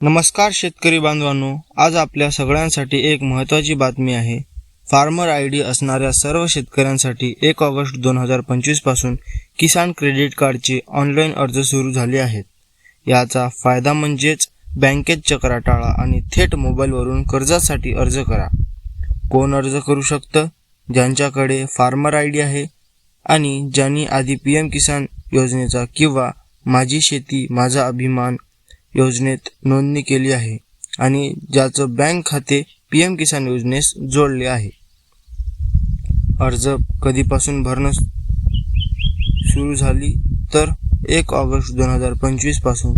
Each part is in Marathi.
नमस्कार शेतकरी बांधवांनो, आज आपल्या सगळ्यांसाठी एक महत्त्वाची बातमी आहे। फार्मर आयडी असणाऱ्या सर्व शेतकऱ्यांसाठी 1 ऑगस्ट 2025 पासून किसान क्रेडिट कार्डचे ऑनलाईन अर्ज सुरू झाले आहेत। याचा फायदा म्हणजेच बँकेत चक्रा टाळा आणि थेट मोबाईलवरून कर्जासाठी अर्ज करा। कोण अर्ज करू शकतं? ज्यांच्याकडे फार्मर आयडी आहे आणि ज्यांनी आधी PM किसान योजनेचा किंवा माझी शेती माझा अभिमान योजनेत नोंदणी केली आहे आणि ज्याचं बँक खाते PM किसान योजनेस जोडले आहे। अर्ज कधीपासून भरणं सुरू झाली तर 1 ऑगस्ट 2025 पासून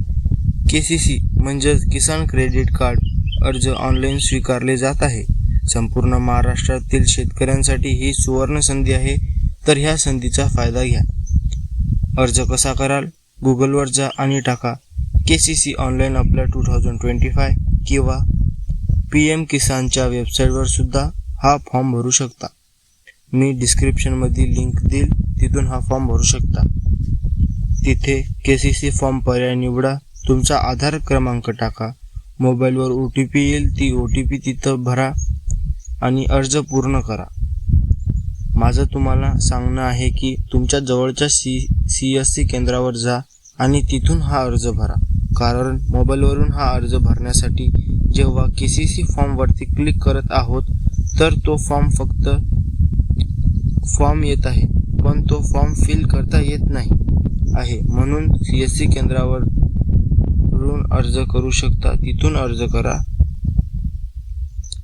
KCC म्हणजेच किसान क्रेडिट कार्ड अर्ज ऑनलाईन स्वीकारले जात आहे। संपूर्ण महाराष्ट्रातील शेतकऱ्यांसाठी ही सुवर्ण संधी आहे, तर ह्या संधीचा फायदा घ्या। अर्ज कसा कराल? गुगलवर जा आणि टाका KCC ऑनलाईन अप्लाय 2025 किंवा PM किसानच्या वेबसाईटवर सुद्धा हा फॉर्म भरू शकता। मी डिस्क्रिप्शनमध्ये लिंक देईल, तिथून हा फॉर्म भरू शकता। तिथे KCC फॉर्म पर्याय निवडा, तुमचा आधार क्रमांक टाका, मोबाईलवर OTP येईल, ती OTP तिथं भरा आणि अर्ज पूर्ण करा। माझं तुम्हाला सांगणं आहे की तुमच्या जवळच्या CSC केंद्रावर जा आणि तिथून हा अर्ज भरा, कारण मोबाईलवरून हा अर्ज भरण्यासाठी जेव्हा KCC फॉर्मवरती क्लिक करत आहोत तर तो फक्त फॉर्म येत आहे, पण तो फॉर्म फिल करता येत नाही आहे। म्हणून CSC केंद्रावरून अर्ज करू शकता, तिथून अर्ज करा।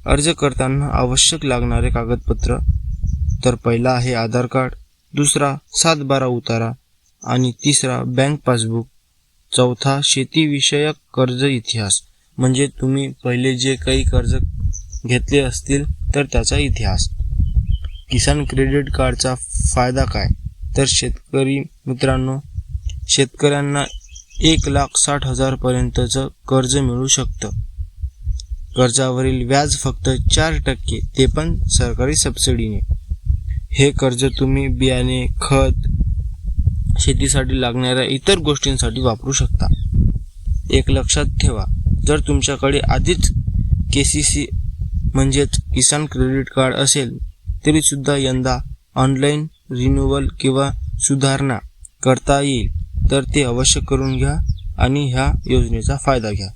अर्ज करताना आवश्यक लागणारे कागदपत्र तर पहिला आहे आधार कार्ड, दुसरा 7/12 उतारा आणि तिसरा बँक पासबुक, चौथा शेतीविषयक कर्ज इतिहास म्हणजे तुम्ही पहिले जे काही कर्ज घेतले असतील तर त्याचा इतिहास। किसान क्रेडिट कार्डचा फायदा काय? तर शेतकरी मित्रांनो, शेतकऱ्यांना 1,60,000 पर्यंतचं कर्ज मिळू शकतं। कर्जावरील व्याज फक्त 4%, ते पण सरकारी सबसिडीने। हे कर्ज तुम्ही बियाणे, खत, शेतीसाठी लागणाऱ्या इतर गोष्टींसाठी वापरू शकता। एक लक्षात ठेवा, जर तुमच्याकडे आधीच KCC म्हणजेच किसान क्रेडिट कार्ड असेल तरी सुद्धा यंदा ऑनलाईन रिन्यूअल किंवा सुधारणा करता येईल, तर ते अवश्य करून घ्या आणि ह्या योजनेचा फायदा घ्या।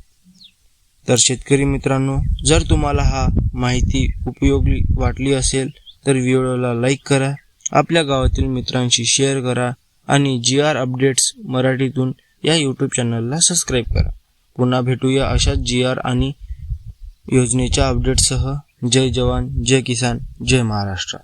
तर शेतकरी मित्रांनो, जर तुम्हाला हा माहिती उपयोगी वाटली असेल तर व्हिडिओला लाईक करा, आपल्या गावातील मित्रांशी शेअर करा आणि GR अपडेट्स मराठीतून या YouTube चॅनलला सबस्क्राईब करा। पुन्हा भेटूया अशाच GR आणि योजनेच्या अपडेट्ससह। जय जवान, जय किसान, जय महाराष्ट्र।